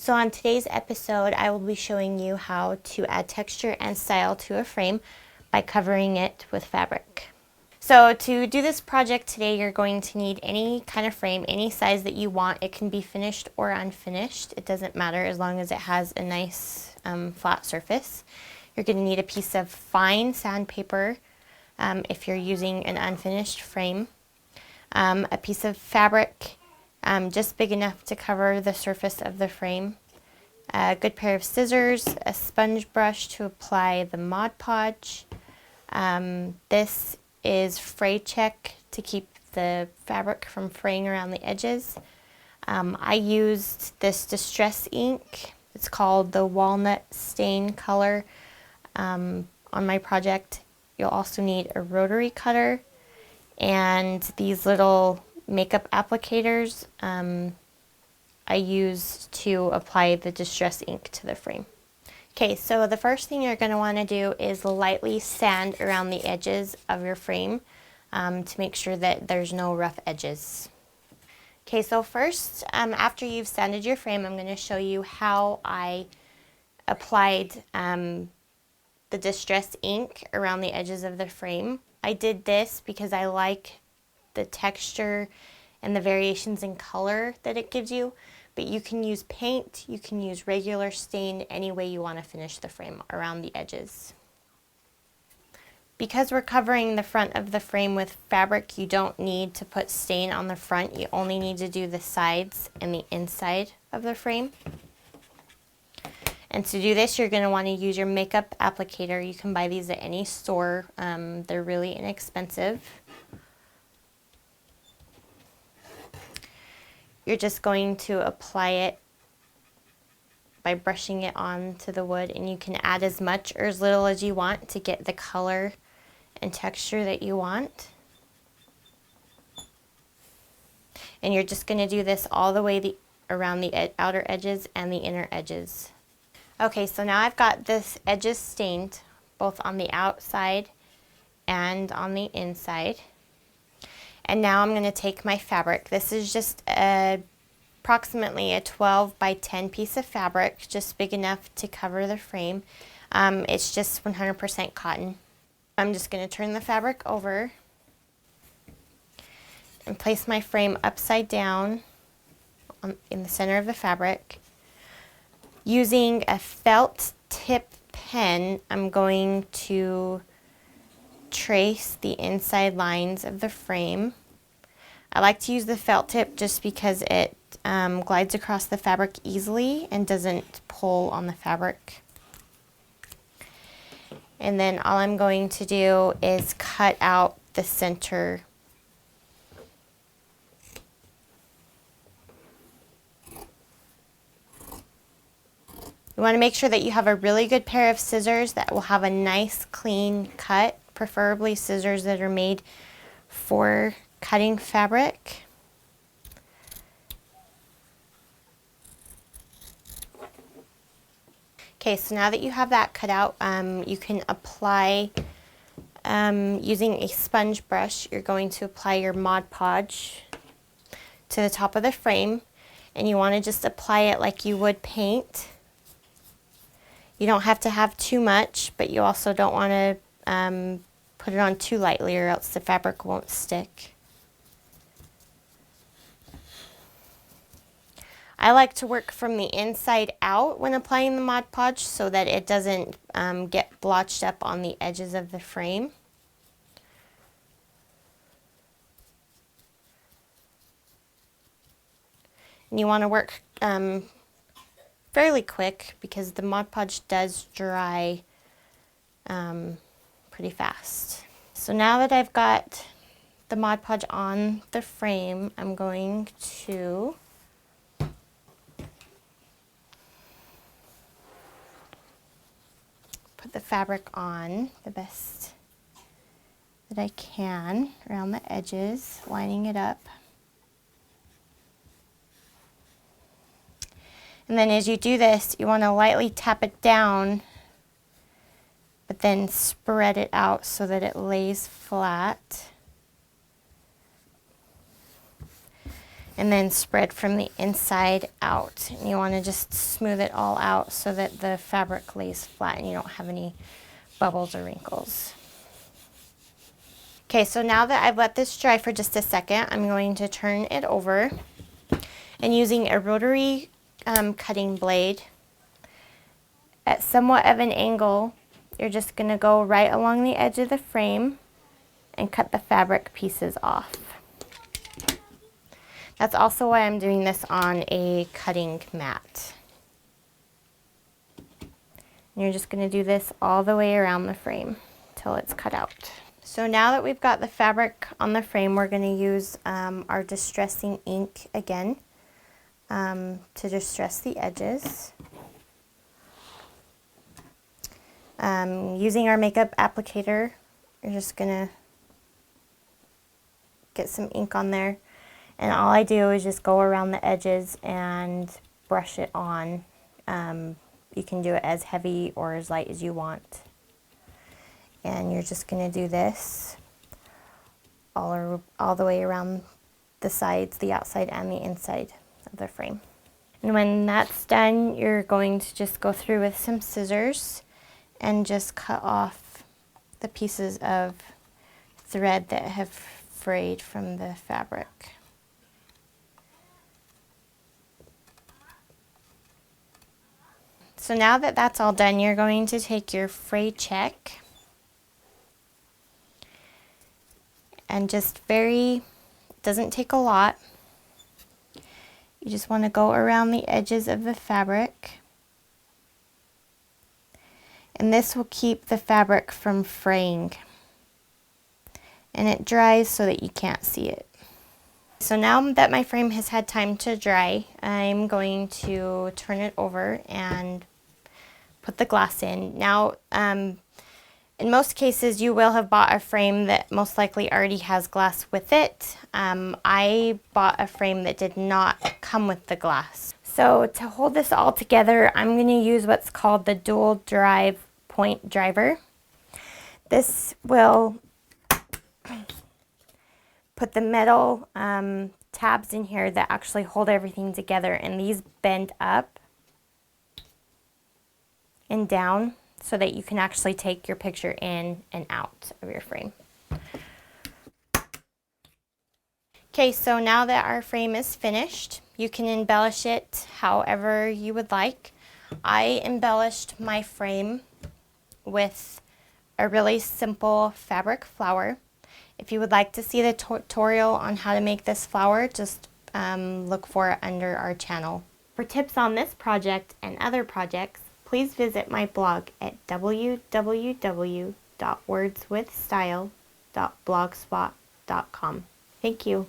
So on today's episode, I will be showing you how to add texture and style to a frame by covering it with fabric. So to do this project today, you're going to need any kind of frame, any size that you want. It can be finished or unfinished. It doesn't matter as long as it has a nice flat surface. You're going to need a piece of fine sandpaper if you're using an unfinished frame, a piece of fabric just big enough to cover the surface of the frame, a good pair of scissors, a sponge brush to apply the Mod Podge. This is fray check to keep the fabric from fraying around the edges. I used this distress ink. It's called the walnut stain color on my project. You'll also need a rotary cutter and these little makeup applicators I used to apply the distress ink to the frame. Okay, so the first thing you're going to want to do is lightly sand around the edges of your frame to make sure that there's no rough edges. Okay, so first, after you've sanded your frame, I'm going to show you how I applied the distress ink around the edges of the frame. I did this because I like the texture and the variations in color that it gives you, but you can use paint, you can use regular stain, any way you want to finish the frame around the edges. Because we're covering the front of the frame with fabric, you don't need to put stain on the front. You only need to do the sides and the inside of the frame. And to do this, you're going to want to use your makeup applicator. You can buy these at any store. They're really inexpensive. You're just going to apply it by brushing it onto the wood, and you can add as much or as little as you want to get the color and texture that you want. And you're just going to do this all the way around the outer edges and the inner edges. Okay, so now I've got this edges stained both on the outside and on the inside. And now I'm going to take my fabric. This is just approximately a 12 by 10 piece of fabric, just big enough to cover the frame. It's just 100% cotton. I'm just going to turn the fabric over and place my frame upside down in the center of the fabric. Using a felt tip pen, I'm going to trace the inside lines of the frame. I like to use the felt tip just because it glides across the fabric easily and doesn't pull on the fabric. And then all I'm going to do is cut out the center. You want to make sure that you have a really good pair of scissors that will have a nice clean cut, preferably scissors that are made for cutting fabric. Okay, so now that you have that cut out, you can apply, using a sponge brush, you're going to apply your Mod Podge to the top of the frame, and you want to just apply it like you would paint. You don't have to have too much, but you also don't want to put it on too lightly or else the fabric won't stick. I like to work from the inside out when applying the Mod Podge so that it doesn't get blotched up on the edges of the frame. And you want to work fairly quick because the Mod Podge does dry pretty fast. So now that I've got the Mod Podge on the frame, I'm going to put the fabric on the best that I can around the edges, lining it up. And then as you do this, you want to lightly tap it down, but then spread it out so that it lays flat. and then spread from the inside out. And you want to just smooth it all out so that the fabric lays flat and you don't have any bubbles or wrinkles. Okay, so now that I've let this dry for just a second, I'm going to turn it over, and using a rotary cutting blade at somewhat of an angle, you're just going to go right along the edge of the frame and cut the fabric pieces off. That's also why I'm doing this on a cutting mat. And you're just going to do this all the way around the frame till it's cut out. So now that we've got the fabric on the frame, we're going to use our distressing ink again to distress the edges. Using our makeup applicator, you're just going to get some ink on there. And all I do is just go around the edges and brush it on. You can do it as heavy or as light as you want. And you're just going to do this all the way around the sides, the outside and the inside of the frame. And when that's done, you're going to just go through with some scissors and just cut off the pieces of thread that have frayed from the fabric. So now that that's all done, you're going to take your fray check and just doesn't take a lot. You just want to go around the edges of the fabric. And this will keep the fabric from fraying. And it dries so that you can't see it. So now that my frame has had time to dry, I'm going to turn it over and put the glass in. Now, in most cases, you will have bought a frame that most likely already has glass with it. I bought a frame that did not come with the glass. So to hold this all together, I'm going to use what's called the dual drive point driver. This will put the metal tabs in here that actually hold everything together, and these bend up and down so that you can actually take your picture in and out of your frame. Okay, so now that our frame is finished, you can embellish it however you would like. I embellished my frame with a really simple fabric flower. If you would like to see the tutorial on how to make this flower, just look for it under our channel. For tips on this project and other projects, please visit my blog at www.wordswithstyle.blogspot.com. Thank you.